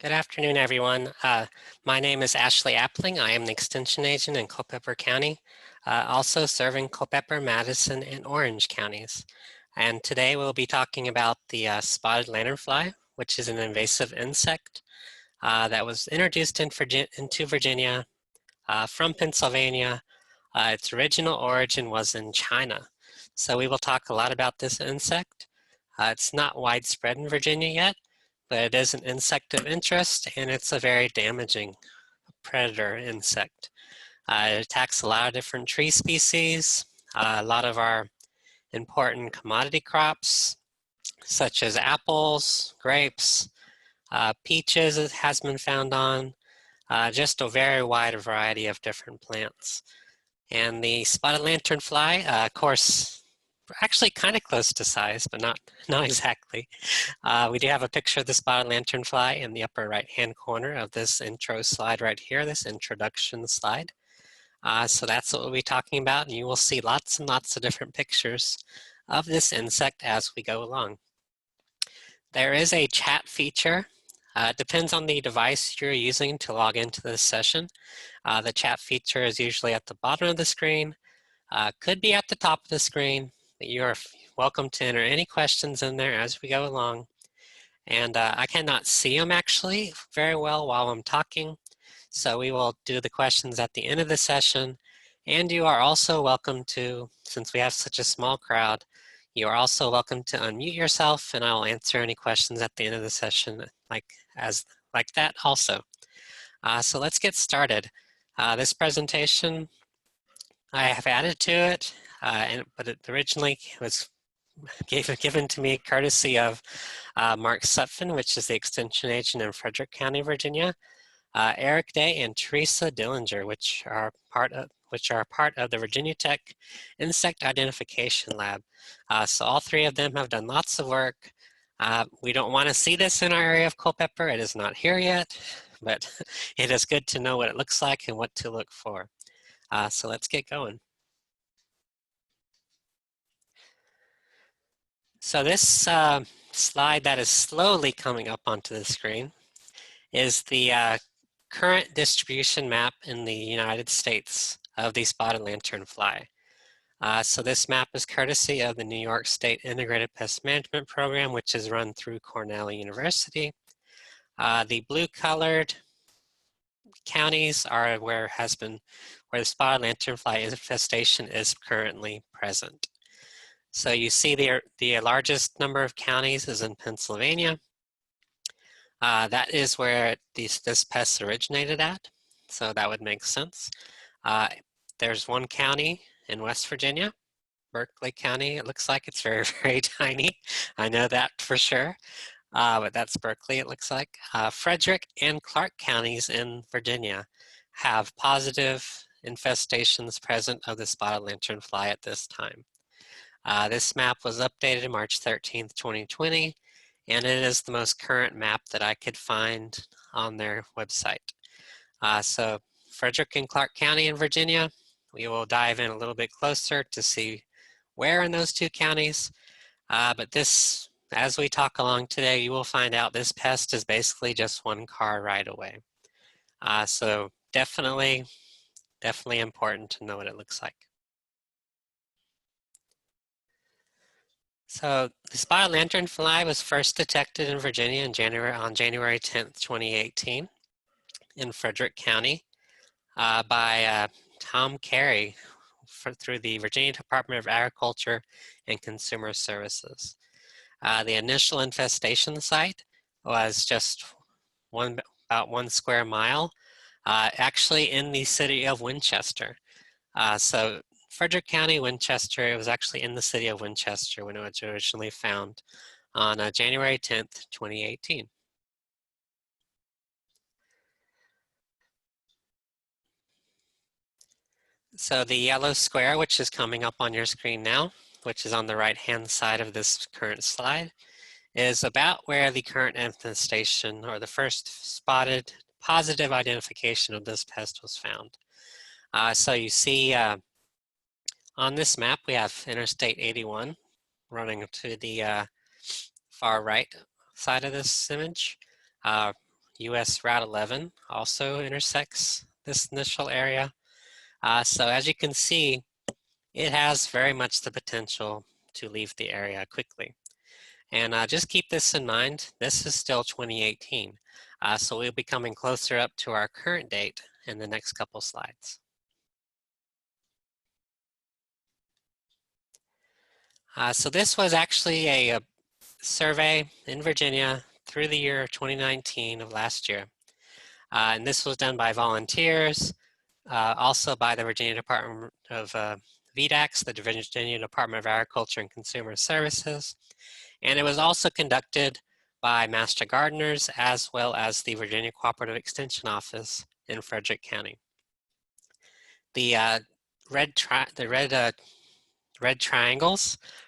Good afternoon, everyone. My name is Ashley Appling. I am the Extension Agent in Culpeper County, also serving Culpeper, Madison, and Orange counties. And today we'll be talking about the spotted lanternfly, which is an invasive insect that was introduced into Virginia from Pennsylvania. Its original origin was in China. So we will talk a lot about this insect. It's not widespread in Virginia yet, but it is an insect of interest, and it's a very damaging predator insect. It attacks a lot of different tree species, a lot of our important commodity crops, such as apples, grapes, peaches it has been found on, just a very wide variety of different plants. And the spotted lanternfly, of course, actually kind of close to size, but not exactly. We do have a picture of the spotted lanternfly in the upper right-hand corner of this intro slide right here, this introduction slide. So that's what we'll be talking about, and you will see lots and lots of different pictures of this insect as we go along. There is a chat feature. It depends on the device you're using to log into this session. The chat feature is usually at the bottom of the screen, could be at the top of the screen. You're welcome to enter any questions in there as we go along. And I cannot see them actually very well while I'm talking. So we will do the questions at the end of the session. And you are also welcome to, since we have such a small crowd, you are also welcome to unmute yourself, and I'll answer any questions at the end of the session like that also. So let's get started. This presentation I have added to it, but it originally was given to me courtesy of Mark Sutphin, which is the Extension Agent in Frederick County, Virginia, Eric Day and Teresa Dillinger, which are part of the Virginia Tech Insect Identification Lab. So all three of them have done lots of work. We don't want to see this in our area of Culpeper. It is not here yet, but it is good to know what it looks like and what to look for. So let's get going. So this slide that is slowly coming up onto the screen is the current distribution map in the United States of the spotted lanternfly. So this map is courtesy of the New York State Integrated Pest Management Program, which is run through Cornell University. The blue-colored counties are where the spotted lanternfly infestation is currently present. So you see the largest number of counties is in Pennsylvania. That is where this pest originated at, so that would make sense. There's one county in West Virginia, Berkeley County. It looks like it's very, very tiny. I know that for sure, but that's Berkeley, it looks like. Frederick and Clark counties in Virginia have positive infestations present of the spotted lanternfly at this time. This map was updated March 13th, 2020, and it is the most current map that I could find on their website. So Frederick and Clark County in Virginia, we will dive in a little bit closer to see where in those two counties. But this, as we talk along today, you will find out this pest is basically just one car ride away. So definitely important to know what it looks like. So the spotted lanternfly was first detected in Virginia on January 10th, 2018 in Frederick County by Tom Carey through the Virginia Department of Agriculture and Consumer Services. The initial infestation site was just about 1 square mile, actually in the city of Winchester. So Frederick County, Winchester, it was actually in the city of Winchester when it was originally found on January 10th, 2018. So the yellow square, which is coming up on your screen now, which is on the right-hand side of this current slide, is about where the current infestation or the first spotted positive identification of this pest was found. So you see on this map, we have Interstate 81 running to the far right side of this image. US Route 11 also intersects this initial area. So as you can see, it has very much the potential to leave the area quickly. And just keep this in mind, this is still 2018. So we'll be coming closer up to our current date in the next couple slides. So this was actually a survey in Virginia through the year 2019 of last year. And this was done by volunteers, also by the Virginia Department of VDACS, the Virginia Department of Agriculture and Consumer Services. And it was also conducted by master gardeners as well as the Virginia Cooperative Extension Office in Frederick County. The red triangles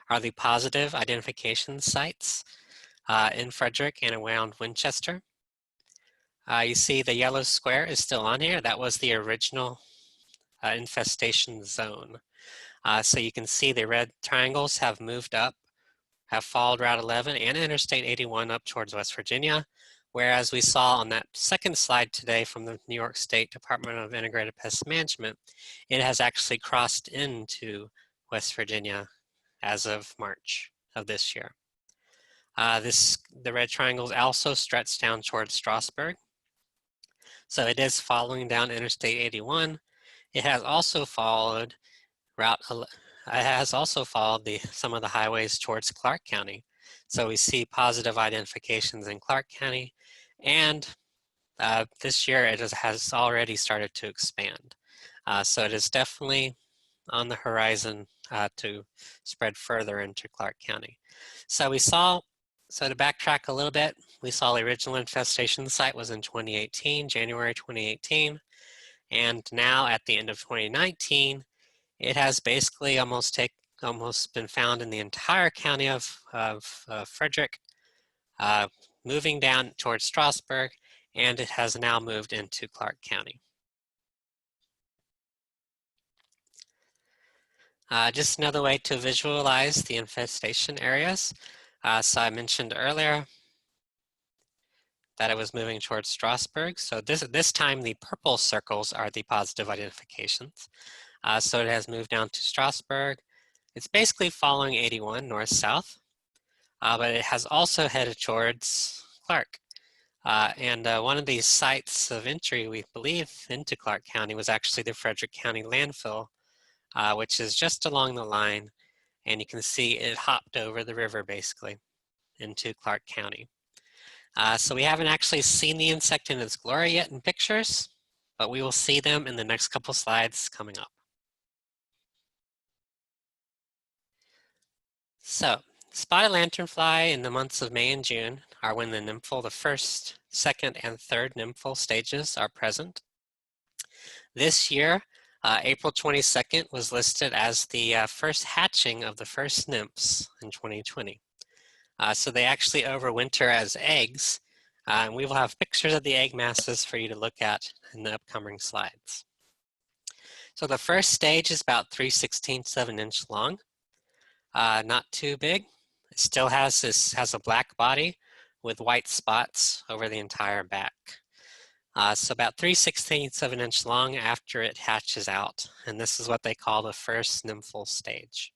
are the positive identification sites in Frederick and around Winchester. You see the yellow square is still on here. That was the original infestation zone. So you can see the red triangles have moved up, have followed Route 11 and Interstate 81 up towards West Virginia, whereas we saw on that second slide today from the New York State Department of Integrated Pest Management, it has actually crossed into West Virginia as of March of this year. The red triangles also stretch down towards Strasburg. So it is following down Interstate 81. It has also followed some of the highways towards Clark County. So we see positive identifications in Clark County, and this year it has already started to expand. So it is definitely on the horizon to spread further into Clark County. So to backtrack a little bit, we saw the original infestation site was in 2018, January 2018, and now at the end of 2019, it has basically almost been found in the entire county of Frederick, moving down towards Strasburg, and it has now moved into Clark County. Just another way to visualize the infestation areas. So I mentioned earlier that it was moving towards Strasburg. So this time the purple circles are the positive identifications. So it has moved down to Strasburg. It's basically following 81 north-south, but it has also headed towards Clark. And one of these sites of entry, we believe, into Clark County was actually the Frederick County landfill, which is just along the line. And you can see it hopped over the river, basically, into Clark County. So we haven't actually seen the insect in its glory yet in pictures, but we will see them in the next couple slides coming up. So, spotted lanternfly in the months of May and June are when the first, second, and third nymphal stages are present. This year, April 22nd was listed as the first hatching of the first nymphs in 2020. So they actually overwinter as eggs, and we will have pictures of the egg masses for you to look at in the upcoming slides. So the first stage is about 3/16 of an inch long, not too big. It still has a black body with white spots over the entire back. So about 3/16 of an inch long after it hatches out, and this is what they call the first nymphal stage.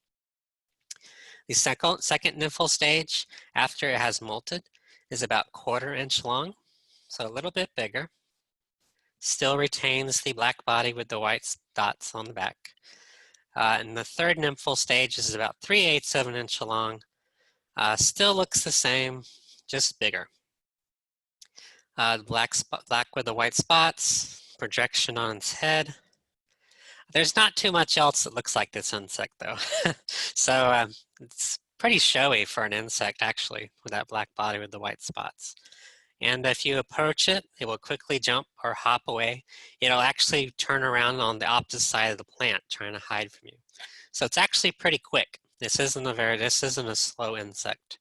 The second nymphal stage, after it has molted, is about 1/4 inch long, so a little bit bigger. Still retains the black body with the white dots on the back. And the third nymphal stage is about 3/8 of an inch long. Still looks the same, just bigger. Black with the white spots, projection on its head. There's not too much else that looks like this insect though. So it's pretty showy for an insect actually, with that black body with the white spots. And if you approach it, it will quickly jump or hop away. It'll actually turn around on the opposite side of the plant, trying to hide from you. So it's actually pretty quick. This isn't a slow insect.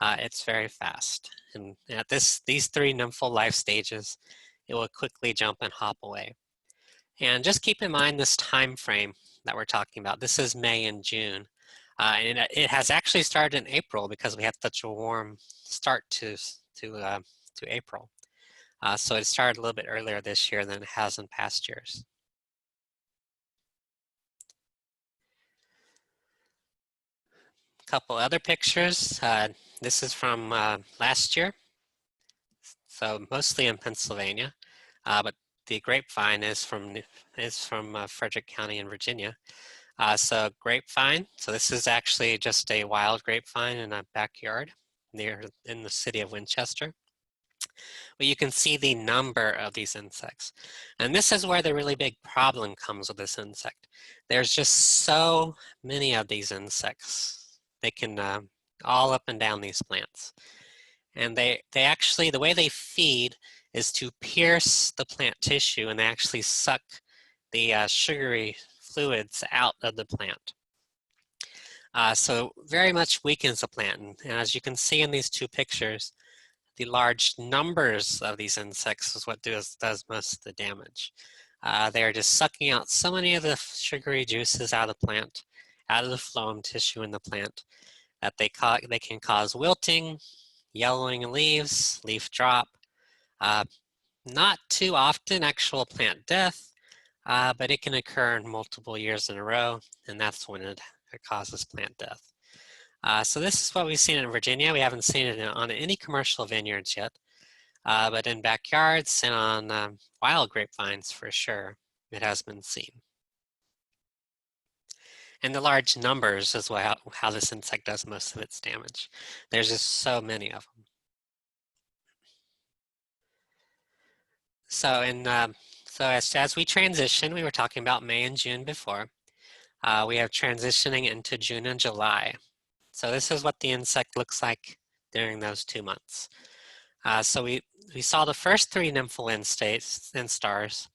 It's very fast. And at these three nymphal life stages, it will quickly jump and hop away. And just keep in mind this time frame that we're talking about. This is May and June. And it has actually started in April because we had such a warm start to April. So it started a little bit earlier this year than it has in past years. A couple other pictures. This is from last year, so mostly in Pennsylvania, but the grapevine is from Frederick County in Virginia. So grapevine. So this is actually just a wild grapevine in a backyard in the city of Winchester. But you can see the number of these insects. And this is where the really big problem comes with this insect. There's just so many of these insects. They can all up and down these plants. And they actually, the way they feed is to pierce the plant tissue, and they actually suck the sugary fluids out of the plant. So very much weakens the plant. And as you can see in these two pictures, the large numbers of these insects is what does most of the damage. They are just sucking out so many of the sugary juices out of the plant, out of the phloem tissue in the plant, that they can cause wilting, yellowing leaves, leaf drop, not too often actual plant death, but it can occur in multiple years in a row, and that's when it causes plant death. So this is what we've seen in Virginia. We haven't seen it on any commercial vineyards yet, but in backyards and on wild grapevines for sure, it has been seen. And the large numbers is how this insect does most of its damage. There's just so many of them. So as we transition, we were talking about May and June before. We have transitioning into June and July. So this is what the insect looks like during those 2 months. So we saw the first 3 nymphal instars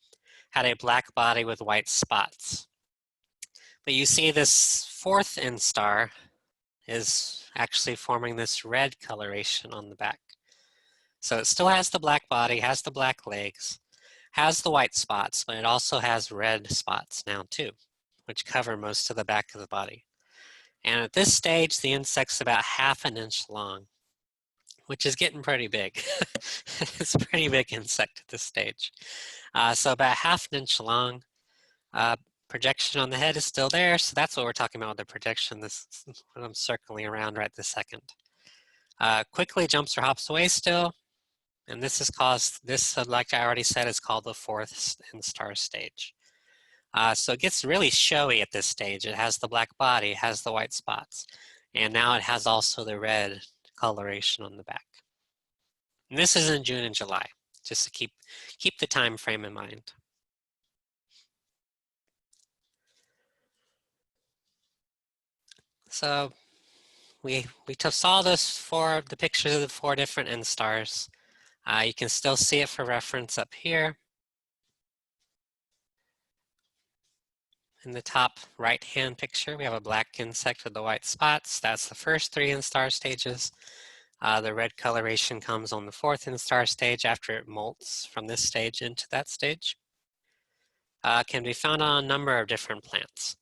had a black body with white spots. But you see this 4th instar is actually forming this red coloration on the back. So it still has the black body, has the black legs, has the white spots, but it also has red spots now too, which cover most of the back of the body. And at this stage, the insect's about 1/2 inch long, which is getting pretty big. It's a pretty big insect at this stage. So about 1/2 inch long. Projection on the head is still there, so that's what we're talking about with the projection. This is what I'm circling around right this second. Quickly jumps or hops away still, and this is like I already said, is called the 4th instar stage. So it gets really showy at this stage. It has the black body, it has the white spots, and now it has also the red coloration on the back. And this is in June and July, just to keep the time frame in mind. So we saw the pictures of the 4 different instars. You can still see it for reference up here. In the top right-hand picture, we have a black insect with the white spots. That's the first 3 instar stages. The red coloration comes on the 4th instar stage after it molts from this stage into that stage. Can be found on a number of different plants.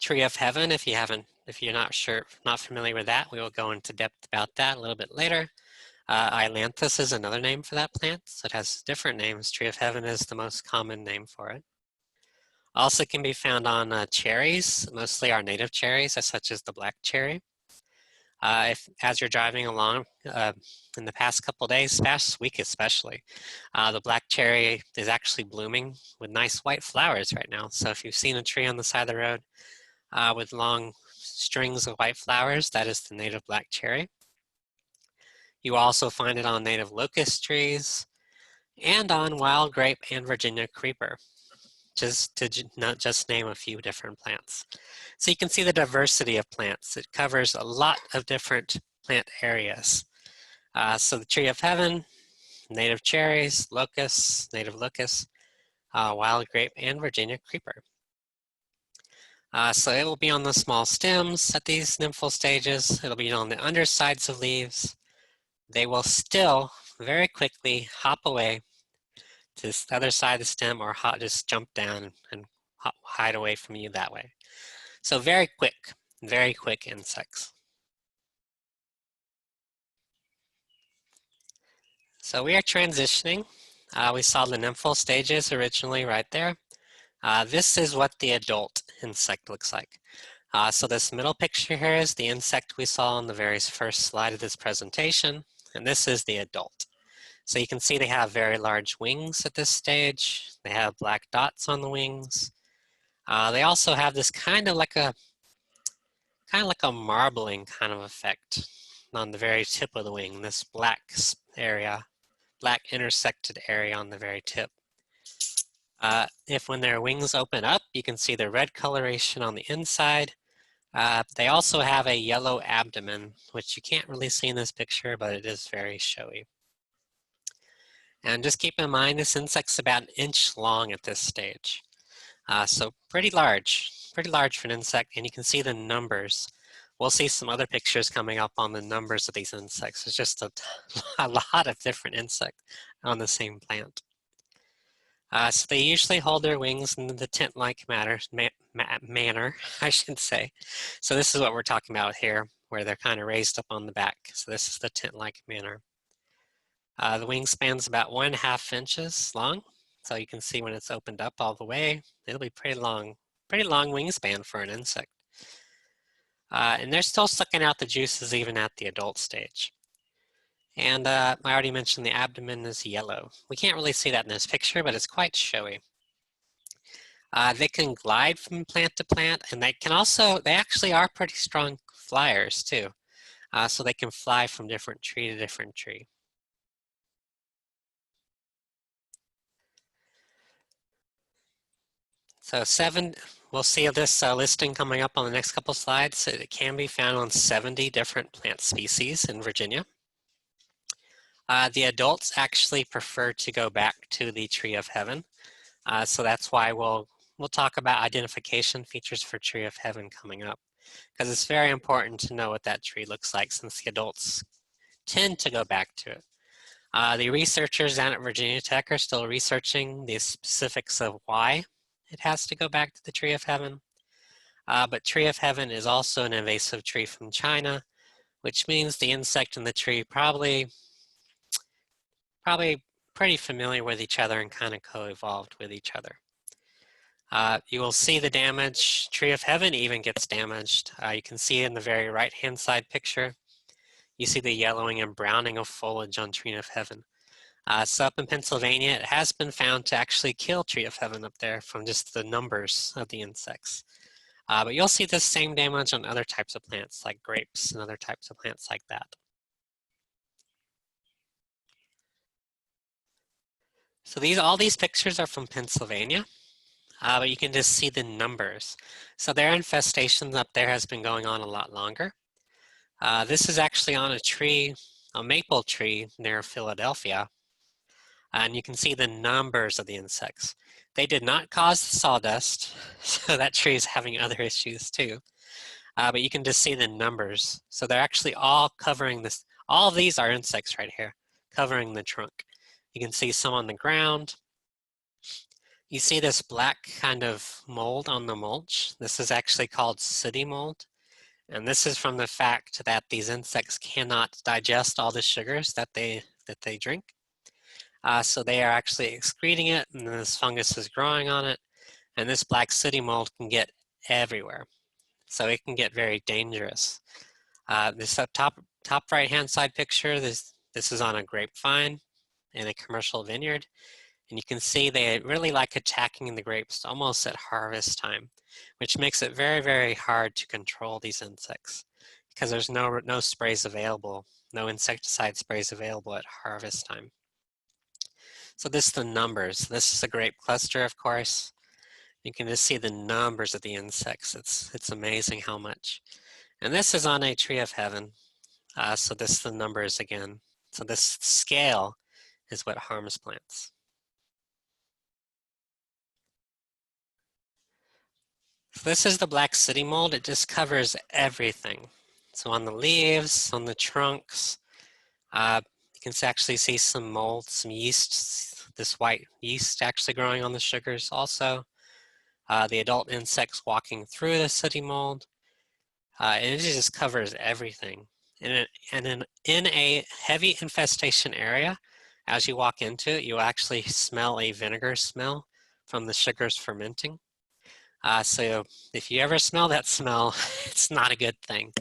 Tree of Heaven, if you're not familiar with that, we will go into depth about that a little bit later. Ailanthus is another name for that plant, so it has different names. Tree of Heaven is the most common name for it. Also can be found on cherries, mostly our native cherries, such as the black cherry. As you're driving along in the past couple days, past week especially, the black cherry is actually blooming with nice white flowers right now. So if you've seen a tree on the side of the road with long strings of white flowers, that is the native black cherry. You also find it on native locust trees and on wild grape and Virginia creeper, just to not just name a few different plants. So you can see the diversity of plants. It covers a lot of different plant areas. So the Tree of Heaven, native cherries, locusts, native locusts, wild grape, and Virginia creeper. So it will be on the small stems at these nymphal stages. It'll be on the undersides of leaves. They will still very quickly hop away to the other side of the stem or just jump down and hide away from you that way. So very quick insects. So we are transitioning. We saw the nymphal stages originally right there. This is what the adult insect looks like. So this middle picture here is the insect we saw on the very first slide of this presentation, and this is the adult. So you can see they have very large wings at this stage. They have black dots on the wings. They also have this kind of like a marbling kind of effect on the very tip of the wing, this black area, black intersected area on the very tip. If when their wings open up, you can see the red coloration on the inside. They also have a yellow abdomen, which you can't really see in this picture, but it is very showy. And just keep in mind, this insect's about an inch long at this stage. So pretty large for an insect, and you can see the numbers. We'll see some other pictures coming up on the numbers of these insects. It's just a lot of different insects on the same plant. So they usually hold their wings in the tent-like manner, I should say. So this is what we're talking about here, where they're kind of raised up on the back. So this is the tent-like manner. The wingspan's about 1.5 inches long. So you can see when it's opened up all the way, it'll be pretty long wingspan for an insect. And they're still sucking out the juices even at the adult stage. And I already mentioned the abdomen is yellow. We can't really see that in this picture, but it's quite showy. They can glide from plant to plant, and they actually are pretty strong flyers too. So they can fly from different tree to different tree. So we'll see this listing coming up on the next couple slides. It can be found on 70 different plant species in Virginia. The adults actually prefer to go back to the tree of heaven. So that's why we'll talk about identification features for tree of heaven coming up, because it's very important to know what that tree looks like since the adults tend to go back to it. The researchers down at Virginia Tech are still researching the specifics of why it has to go back to the tree of heaven. But tree of heaven is also an invasive tree from China, which means the insect and the tree probably pretty familiar with each other and kind of co-evolved with each other. You will see the damage. Tree of heaven even gets damaged. You can see in the very right-hand side picture, you see the yellowing and browning of foliage on tree of heaven. So up in Pennsylvania, it has been found to actually kill tree of heaven up there from just the numbers of the insects. But you'll see this same damage on other types of plants like grapes and other types of plants like that. So all these pictures are from Pennsylvania, but you can just see the numbers. So their infestations up there has been going on a lot longer. This is actually on a maple tree near Philadelphia. And you can see the numbers of the insects. They did not cause the sawdust, so that tree is having other issues too. But you can just see the numbers. So they're actually all covering this. All of these are insects right here, covering the trunk. You can see some on the ground. You see this black kind of mold on the mulch. This is actually called sooty mold. And this is from the fact that these insects cannot digest all the sugars that they drink. So they are actually excreting it, and this fungus is growing on it. And this black sooty mold can get everywhere. So it can get very dangerous. This top right-hand side picture, this is on a grapevine in a commercial vineyard. And you can see they really like attacking the grapes almost at harvest time, which makes it very, very hard to control these insects because there's no sprays available, no insecticide sprays available at harvest time. So this is the numbers. This is a grape cluster, of course. You can just see the numbers of the insects. It's amazing how much. And this is on a tree of heaven. So this is the numbers again. So this scale is what harms plants. So this is the black sooty mold. It just covers everything. So on the leaves, on the trunks, you can actually see some mold, some yeast, this white yeast actually growing on the sugars also. The adult insects walking through the sooty mold. And it just covers everything. In a heavy infestation area, As you walk into it, you'll actually smell a vinegar smell from the sugars fermenting. So if you ever smell that smell, it's not a good thing.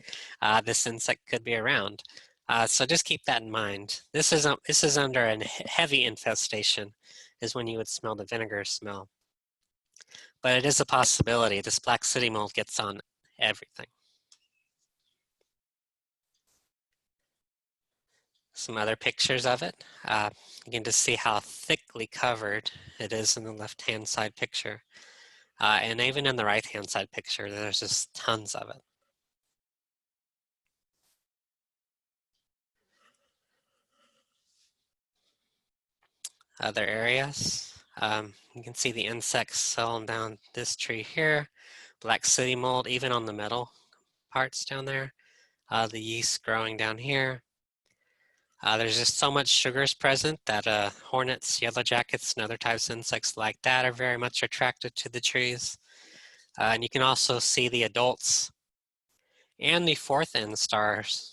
This insect could be around. So just keep that in mind. This is under a heavy infestation, is when you would smell the vinegar smell. But it is a possibility. This black city mold gets on everything. Some other pictures of it. You can just see how thickly covered it is in the left-hand side picture. And even in the right-hand side picture, there's just tons of it. Other areas, you can see the insects settling down this tree here, black city mold, even on the metal parts down there, the yeast growing down here. There's just so much sugars present that hornets, yellow jackets, and other types of insects like that are very much attracted to the trees. And you can also see the adults and the fourth instars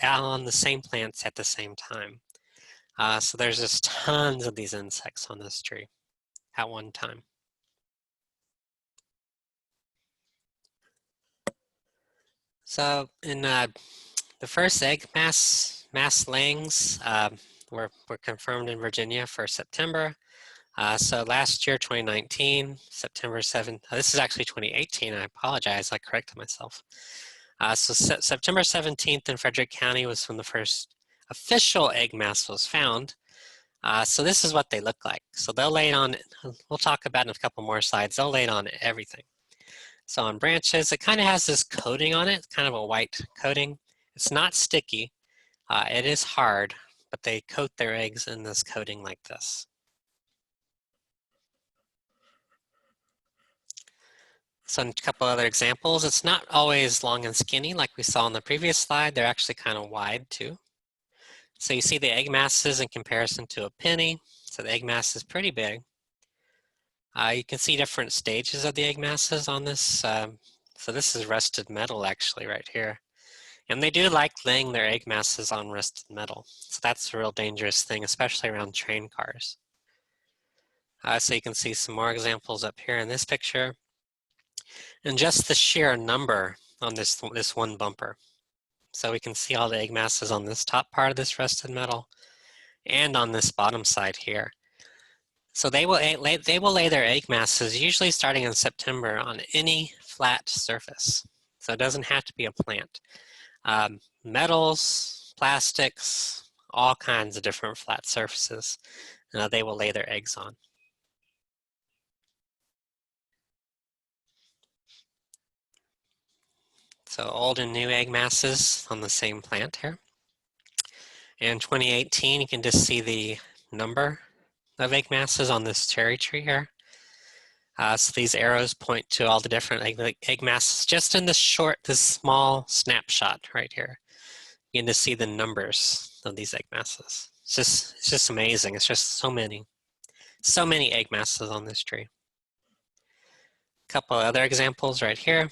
on the same plants at the same time. So there's just tons of these insects on this tree at one time. So in the first egg mass layings were confirmed in Virginia for September. So last year, 2019, September 7th, this is actually 2018, I apologize, I corrected myself. So September 17th in Frederick County was when the first official egg mass was found. So this is what they look like. So they'll lay it on, we'll talk about in a couple more slides, they'll lay it on everything. So on branches, it kind of has this coating on it, kind of a white coating. It's not sticky, it is hard, but they coat their eggs in this coating like this. So a couple other examples, it's not always long and skinny like we saw on the previous slide, they're actually kind of wide too. So you see the egg masses in comparison to a penny, so the egg mass is pretty big. You can see different stages of the egg masses on this. So this is rusted metal actually right here. And they do like laying their egg masses on rusted metal. So that's a real dangerous thing, especially around train cars. So you can see some more examples up here in this picture. And just the sheer number on this one bumper. So we can see all the egg masses on this top part of this rusted metal and on this bottom side here. So they will lay their egg masses usually starting in September on any flat surface. So it doesn't have to be a plant. Metals, plastics, all kinds of different flat surfaces they will lay their eggs on. So old and new egg masses on the same plant here. In 2018, you can just see the number of egg masses on this cherry tree here. So these arrows point to all the different egg masses just in this small snapshot right here. You can just see the numbers of these egg masses. It's just amazing. It's just so many egg masses on this tree. A couple other examples right here.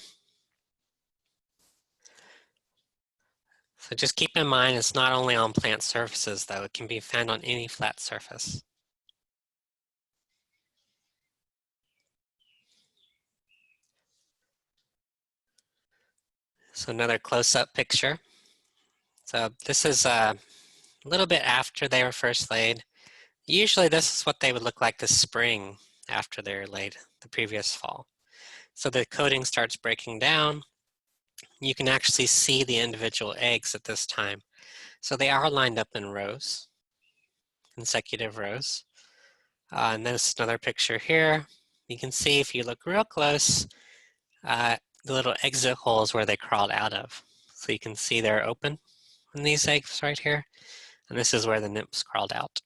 So just keep in mind, it's not only on plant surfaces though, it can be found on any flat surface. So another close-up picture. So this is a little bit after they were first laid. Usually this is what they would look like this spring after they're laid the previous fall. So the coating starts breaking down. You can actually see the individual eggs at this time. So they are lined up in rows, consecutive rows. And there's another picture here. You can see if you look real close, the little exit holes where they crawled out of. So you can see they're open in these eggs right here. And this is where the nymphs crawled out.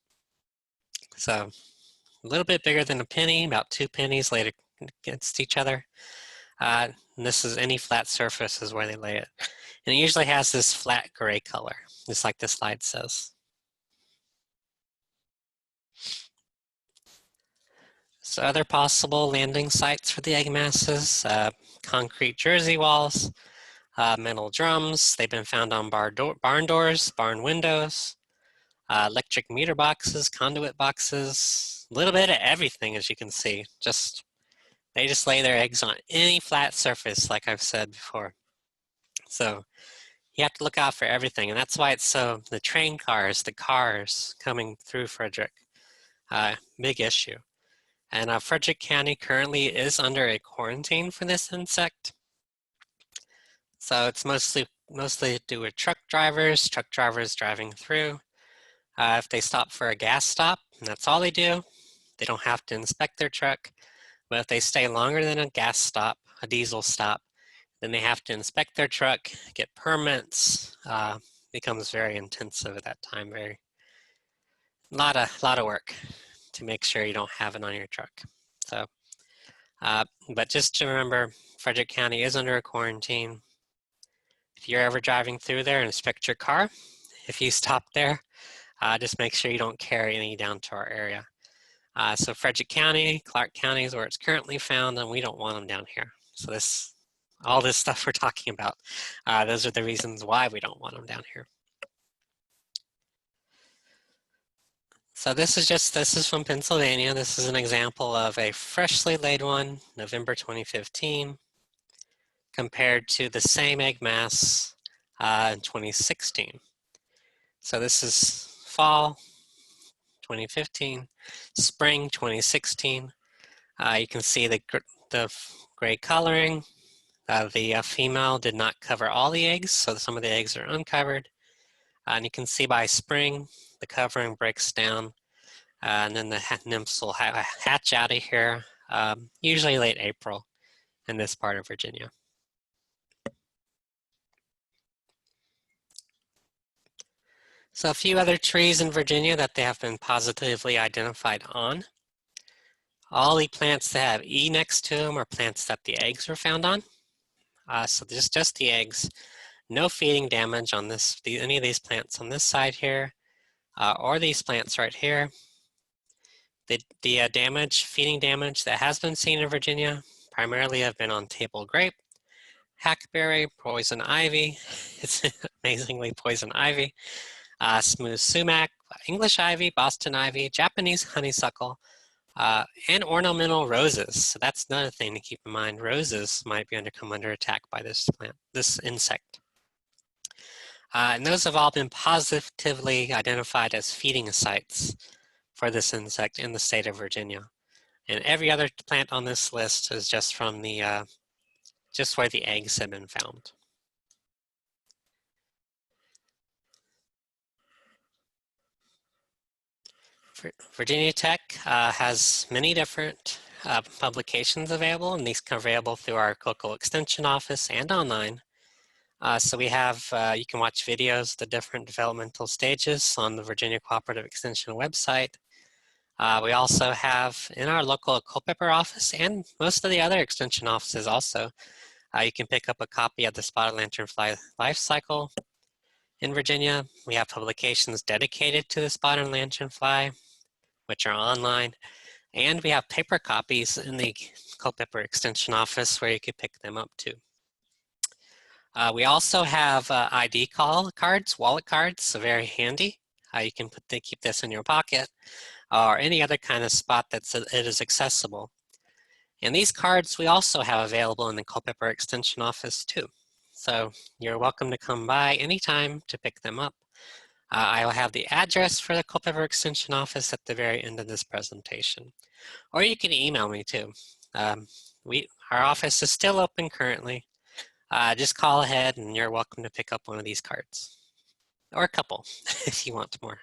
So a little bit bigger than a penny, about 2 pennies laid against each other. And this is any flat surface is where they lay it. And it usually has this flat gray color, just like the slide says. So other possible landing sites for the egg masses, concrete jersey walls, metal drums. They've been found on barn doors, barn windows, electric meter boxes, conduit boxes, a little bit of everything, as you can see. They just lay their eggs on any flat surface, like I've said before. So you have to look out for everything, and that's why it's so, the train cars, the cars coming through Frederick, big issue. And Frederick County currently is under a quarantine for this insect. So it's mostly to do with truck drivers driving through. If they stop for a gas stop, and that's all they do, they don't have to inspect their truck. But if they stay longer than a gas stop, a diesel stop, then they have to inspect their truck, get permits. Becomes very intensive at that time. Very lot of work to make sure you don't have it on your truck. So, but just to remember, Frederick County is under a quarantine. If you're ever driving through there, inspect your car. If you stop there, just make sure you don't carry any down to our area. So Frederick County, Clark County is where it's currently found, and we don't want them down here. So all this stuff we're talking about, those are the reasons why we don't want them down here. So this is from Pennsylvania. This is an example of a freshly laid one, November 2015, compared to the same egg mass in 2016. So this is fall 2015, spring 2016. You can see the gray coloring. The female did not cover all the eggs, so some of the eggs are uncovered. And you can see by spring, the covering breaks down, and then the nymphs will hatch out of here, usually late April in this part of Virginia. So a few other trees in Virginia that they have been positively identified on. All the plants that have E next to them are plants that the eggs were found on. So just the eggs. No feeding damage on any of these plants on this side here, or these plants right here. The feeding damage that has been seen in Virginia primarily have been on table grape, hackberry, poison ivy. It's amazingly poison ivy, smooth sumac, English ivy, Boston ivy, Japanese honeysuckle, and ornamental roses. So that's another thing to keep in mind. Roses might come under attack by this insect. And those have all been positively identified as feeding sites for this insect in the state of Virginia. And every other plant on this list is just from just where the eggs have been found. Virginia Tech has many different publications available, and these are available through our local extension office and online. So we have, you can watch videos of the different developmental stages on the Virginia Cooperative Extension website. We also have in our local Culpeper office and most of the other extension offices also, you can pick up a copy of the Spotted Lanternfly life cycle. In Virginia, we have publications dedicated to the Spotted Lanternfly, which are online, and we have paper copies in the Culpeper Extension office where you can pick them up too. We also have ID cards, wallet cards, so very handy. You can keep this in your pocket or any other kind of spot that it is accessible. And these cards we also have available in the Culpeper Extension office too. So you're welcome to come by anytime to pick them up. I will have the address for the Culpeper Extension office at the very end of this presentation. Or you can email me too. Our office is still open currently. Just call ahead and you're welcome to pick up one of these cards. Or a couple if you want more.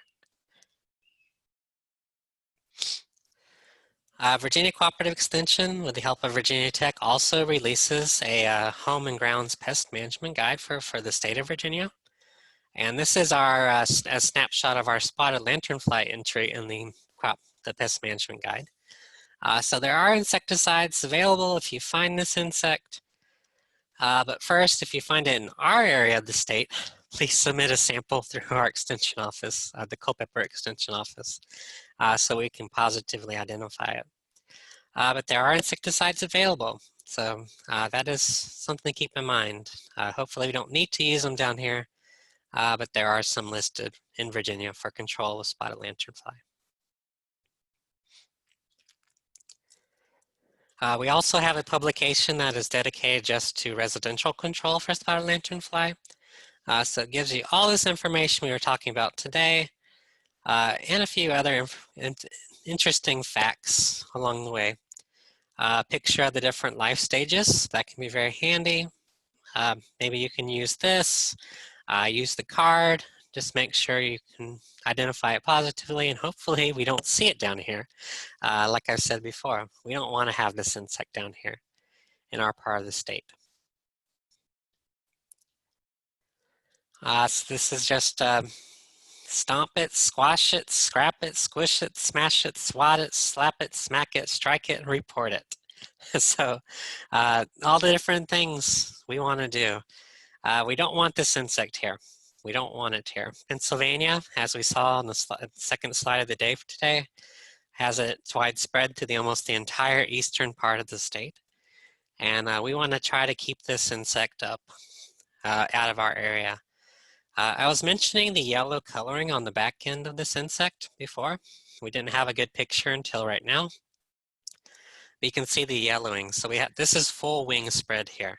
Virginia Cooperative Extension, with the help of Virginia Tech, also releases a home and grounds pest management guide for the state of Virginia. And this is our a snapshot of our spotted lanternfly entry in the pest management guide. So there are insecticides available if you find this insect. But first, if you find it in our area of the state, please submit a sample through our extension office, the Culpeper Extension office, so we can positively identify it. But there are insecticides available, so that is something to keep in mind. Hopefully we don't need to use them down here, but there are some listed in Virginia for control of spotted lanternfly. We also have a publication that is dedicated just to residential control for spotted lanternfly. So it gives you all this information we were talking about today, and a few other interesting facts along the way. Picture of the different life stages, that can be very handy. Maybe you can use this, use the card, just make sure you can identify it positively, and hopefully we don't see it down here. Like I said before, we don't want to have this insect down here in our part of the state. So this is just stomp it, squash it, scrap it, squish it, smash it, swat it, slap it, smack it, strike it, and report it. So all the different things we want to do. We don't want this insect here. We don't want it here. Pennsylvania, as we saw on the second slide of the day for today, has it widespread to almost the entire eastern part of the state. And we want to try to keep this insect up out of our area. I was mentioning the yellow coloring on the back end of this insect before. We didn't have a good picture until right now. But you can see the yellowing. So this is full wing spread here.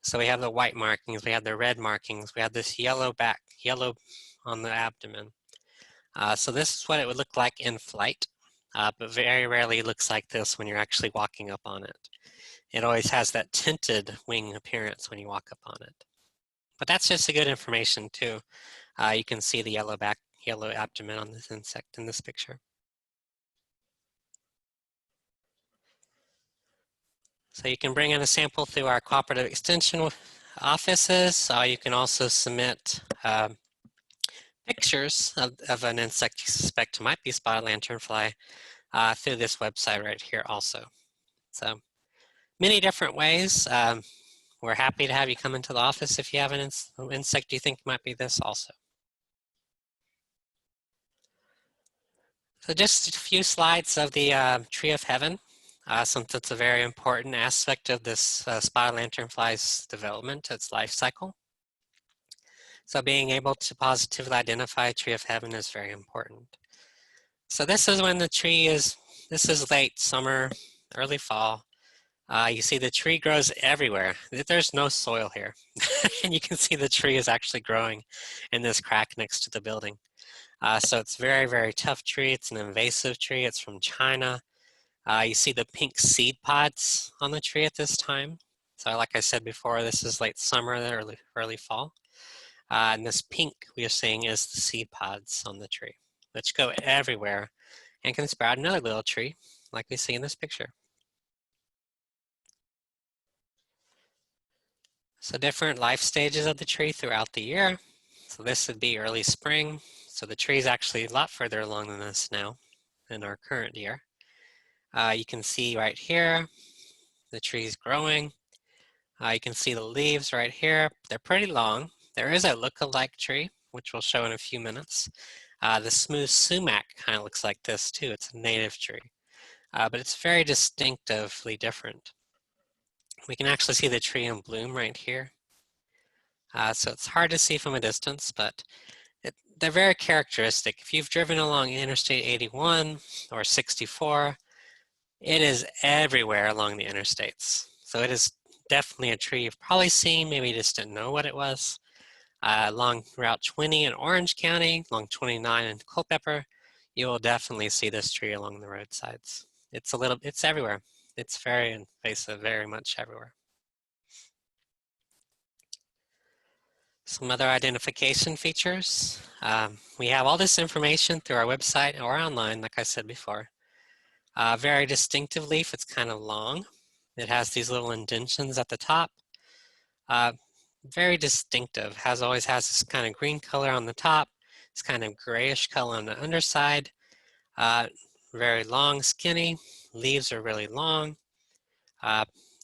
So we have the white markings, we have the red markings, we have this yellow on the abdomen. So this is what it would look like in flight, but very rarely looks like this when you're actually walking up on it. It always has that tinted wing appearance when you walk up on it. But that's just a good information too. You can see the yellow abdomen on this insect in this picture. So you can bring in a sample through our cooperative extension offices. You can also submit pictures of an insect you suspect might be spotted lanternfly through this website right here also. So many different ways. We're happy to have you come into the office if you have an insect you think might be this also. So just a few slides of the tree of heaven, since it's a very important aspect of this spotted lanternfly's development, its life cycle. So being able to positively identify a tree of heaven is very important. So this is when the tree this is late summer, early fall. You see the tree grows everywhere. There's no soil here. And you can see the tree is actually growing in this crack next to the building. So it's very, very tough tree. It's an invasive tree. It's from China. You see the pink seed pods on the tree at this time. So like I said before, this is late summer, early fall. And this pink we are seeing is the seed pods on the tree, which go everywhere and can sprout another little tree like we see in this picture. So different life stages of the tree throughout the year. So this would be early spring. So the tree is actually a lot further along than this now in our current year. You can see right here, the tree's growing. You can see the leaves right here. They're pretty long. There is a look-alike tree, which we'll show in a few minutes. The smooth sumac kind of looks like this too. It's a native tree, but it's very distinctively different. We can actually see the tree in bloom right here. So it's hard to see from a distance, but they're very characteristic. If you've driven along Interstate 81 or 64, it is everywhere along the interstates. So it is definitely a tree you've probably seen, maybe you just didn't know what it was. Along Route 20 in Orange County, along 29 in Culpeper, you will definitely see this tree along the roadsides. It's everywhere. It's very invasive, very much everywhere. Some other identification features. We have all this information through our website or online, like I said before. Very distinctive leaf, it's kind of long. It has these little indentions at the top. Very distinctive, always has this kind of green color on the top, this kind of grayish color on the underside. Very long, skinny, leaves are really long.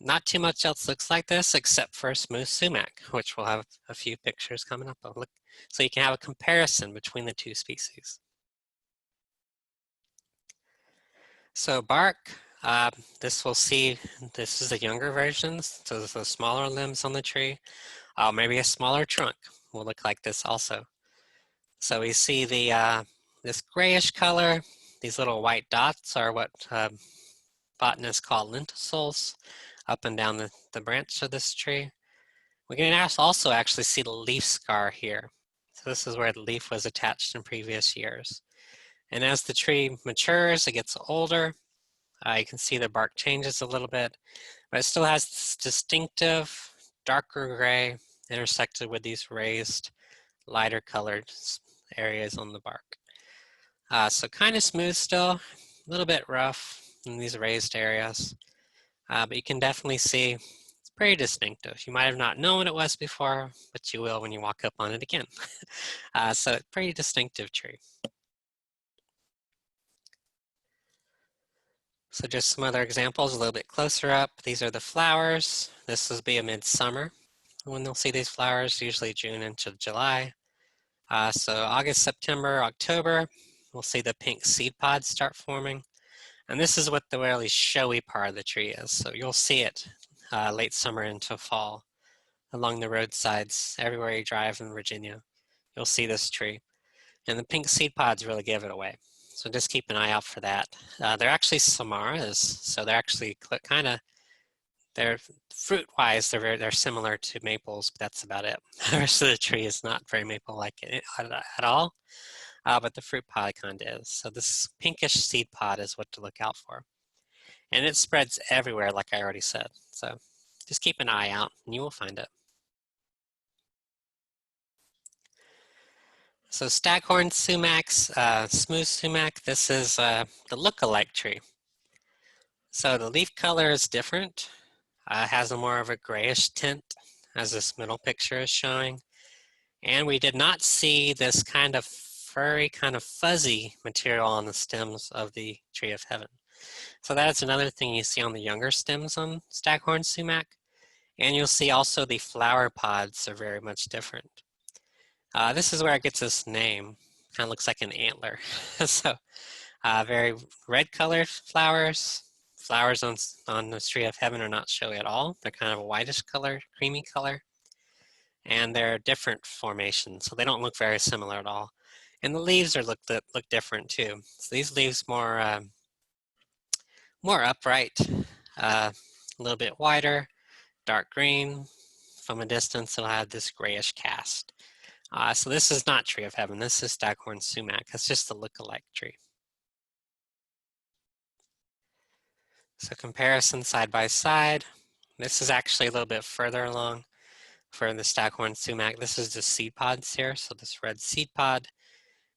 Not too much else looks like this except for smooth sumac, which we'll have a few pictures coming up of. So you can have a comparison between the two species. So bark, this is the younger versions, so the smaller limbs on the tree, maybe a smaller trunk, will look like this also. So we see the this grayish color. These little white dots are what botanists call lenticels up and down the branch of this tree. We can also actually see the leaf scar here. So this is where the leaf was attached in previous years. And as the tree matures, it gets older. You can see the bark changes a little bit, but it still has this distinctive darker gray intersected with these raised, lighter colored areas on the bark. So kind of smooth still, a little bit rough in these raised areas, but you can definitely see it's pretty distinctive. You might have not known what it was before, but you will when you walk up on it again. So pretty distinctive tree. So just some other examples a little bit closer up. These are the flowers. This will be a midsummer when they'll see these flowers, usually June into July. So August, September, October, we'll see the pink seed pods start forming. And this is what the really showy part of the tree is. So you'll see it late summer into fall along the roadsides, everywhere you drive in Virginia. You'll see this tree. And the pink seed pods really give it away. So just keep an eye out for that. They're actually samaras, so they're actually kind of, they're fruit-wise, they're similar to maples, but that's about it. The rest of the tree is not very maple-like at all, but the fruit pod kind of is. So this pinkish seed pod is what to look out for. And it spreads everywhere, like I already said. So just keep an eye out and you will find it. So staghorn sumacs, smooth sumac, this is the look-alike tree. So the leaf color is different. Has a more of a grayish tint, as this middle picture is showing. And we did not see this kind of furry, kind of fuzzy material on the stems of the tree of heaven. So that's another thing you see on the younger stems on staghorn sumac. And you'll see also the flower pods are very much different. This is where it gets its name. Kind of looks like an antler. So very red colored flowers. Flowers on the tree of heaven are not showy at all. They're kind of a whitish color, creamy color. And they're different formations, so they don't look very similar at all. And the leaves look different too. So these leaves more upright, a little bit wider, dark green. From a distance, it'll have this grayish cast. So this is not tree of heaven. This is staghorn sumac. It's just a look-alike tree. So comparison side by side. This is actually a little bit further along for the staghorn sumac. This is the seed pods here. So this red seed pod,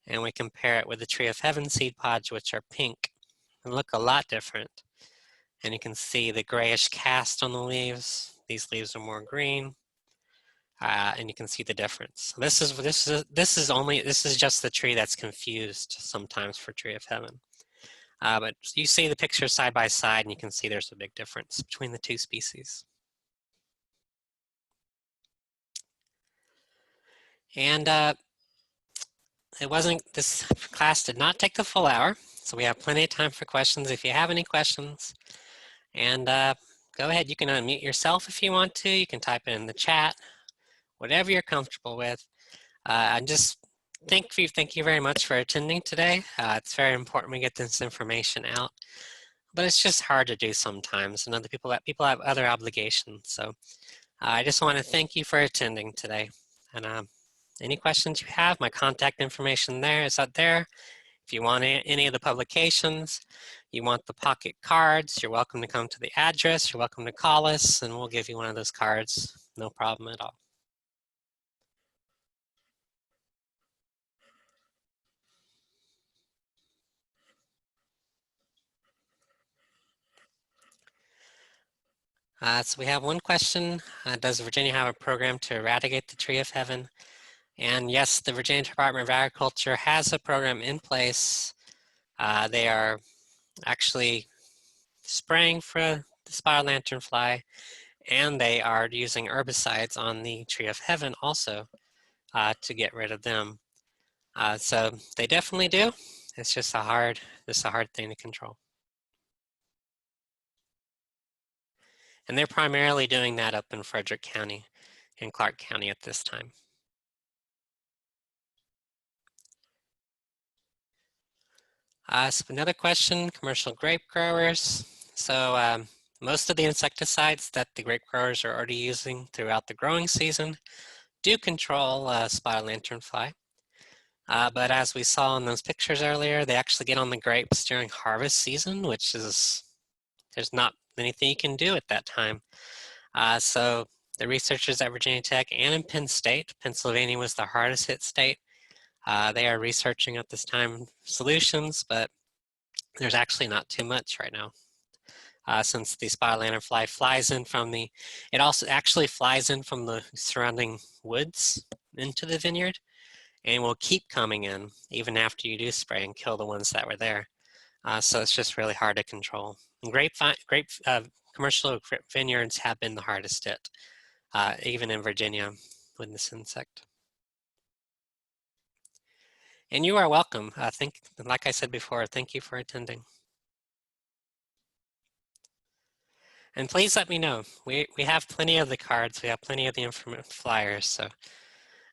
and we compare it with the tree of heaven seed pods, which are pink. They look a lot different. And you can see the grayish cast on the leaves. These leaves are more green. And you can see the difference. This is just the tree that's confused sometimes for tree of heaven. But you see the pictures side by side and you can see there's a big difference between the two species. And this class did not take the full hour, so we have plenty of time for questions if you have any questions. And go ahead, you can unmute yourself if you want to. You can type it in the chat, whatever you're comfortable with. And just thank you very much for attending today. It's very important we get this information out, but it's just hard to do sometimes, and other people have other obligations. So I just want to thank you for attending today. And any questions you have, my contact information there is out there. If you want any of the publications, you want the pocket cards, you're welcome to come to the address, you're welcome to call us, and we'll give you one of those cards, no problem at all. So we have one question. Does Virginia have a program to eradicate the tree of heaven? And yes, the Virginia Department of Agriculture has a program in place. They are actually spraying for the spotted lanternfly, and they are using herbicides on the tree of heaven also to get rid of them. So they definitely do. It's just a hard thing to control. And they're primarily doing that up in Frederick County and Clark County at this time. So another question, commercial grape growers. So most of the insecticides that the grape growers are already using throughout the growing season do control spotted lanternfly. But as we saw in those pictures earlier, they actually get on the grapes during harvest season, which is, there's not anything you can do at that time. So the researchers at Virginia Tech and in Penn State, Pennsylvania was the hardest hit state. They are researching at this time solutions, but there's actually not too much right now. Since the spotted lanternfly flies in from the, it also actually flies in from the surrounding woods into the vineyard and will keep coming in even after you do spray and kill the ones that were there. So it's just really hard to control. And commercial vineyards have been the hardest hit, even in Virginia with this insect. And you are welcome. Like I said before, thank you for attending. And please let me know. We have plenty of the cards. We have plenty of the flyers. So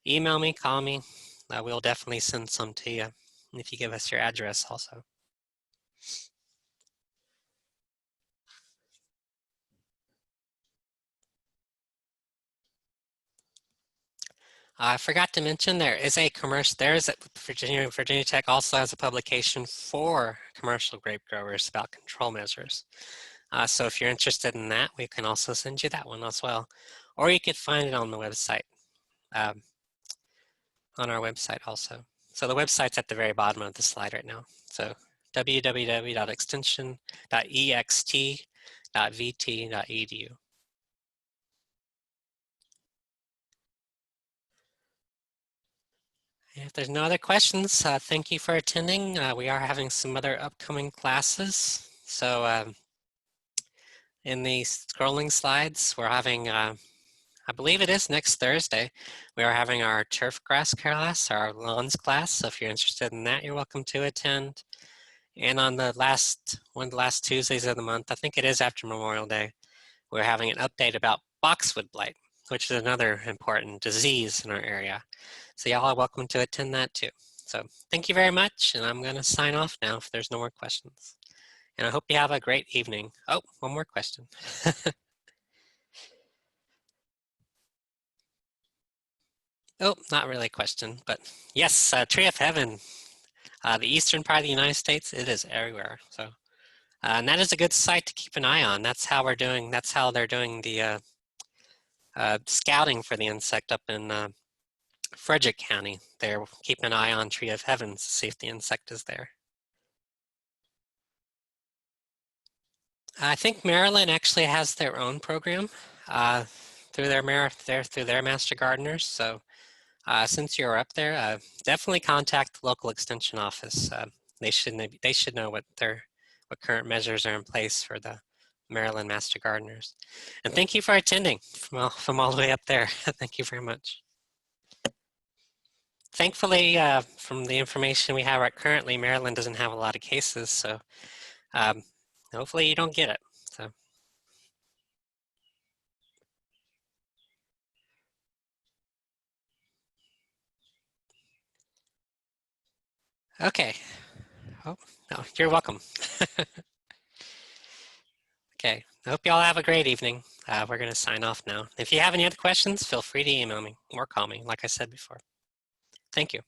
email me, call me. We'll definitely send some to you if you give us your address also. I forgot to mention there is a commercial, Virginia Tech also has a publication for commercial grape growers about control measures. So if you're interested in that, we can also send you that one as well. Or you could find it on the website, on our website also. So the website's at the very bottom of the slide right now. So www.extension.ext.vt.edu. If there's no other questions, thank you for attending. We are having some other upcoming classes. So in the scrolling slides, we're having, I believe it is next Thursday, we are having our turf grass class, our lawns class. So if you're interested in that, you're welcome to attend. And on the one of the last Tuesdays of the month, I think it is after Memorial Day, we're having an update about boxwood blight, which is another important disease in our area. So y'all are welcome to attend that too. So thank you very much, and I'm going to sign off now if there's no more questions. And I hope you have a great evening. Oh, one more question. Oh, not really a question, but yes, Tree of Heaven, the eastern part of the United States, it is everywhere. So, and that is a good site to keep an eye on. That's how they're doing the scouting for the insect up in Frederick County. They're keeping an eye on Tree of Heaven to see if the insect is there. I think Maryland actually has their own program through their master gardeners. So since you're up there, definitely contact the local extension office. They should know what current measures are in place for the Maryland master gardeners. And thank you for attending from all the way up there. Thank you very much. Thankfully, from the information we have right currently, Maryland doesn't have a lot of cases, so hopefully you don't get it. So. Okay. Oh, no, you're welcome. Okay, I hope you all have a great evening. We're going to sign off now. If you have any other questions, feel free to email me or call me, like I said before. Thank you.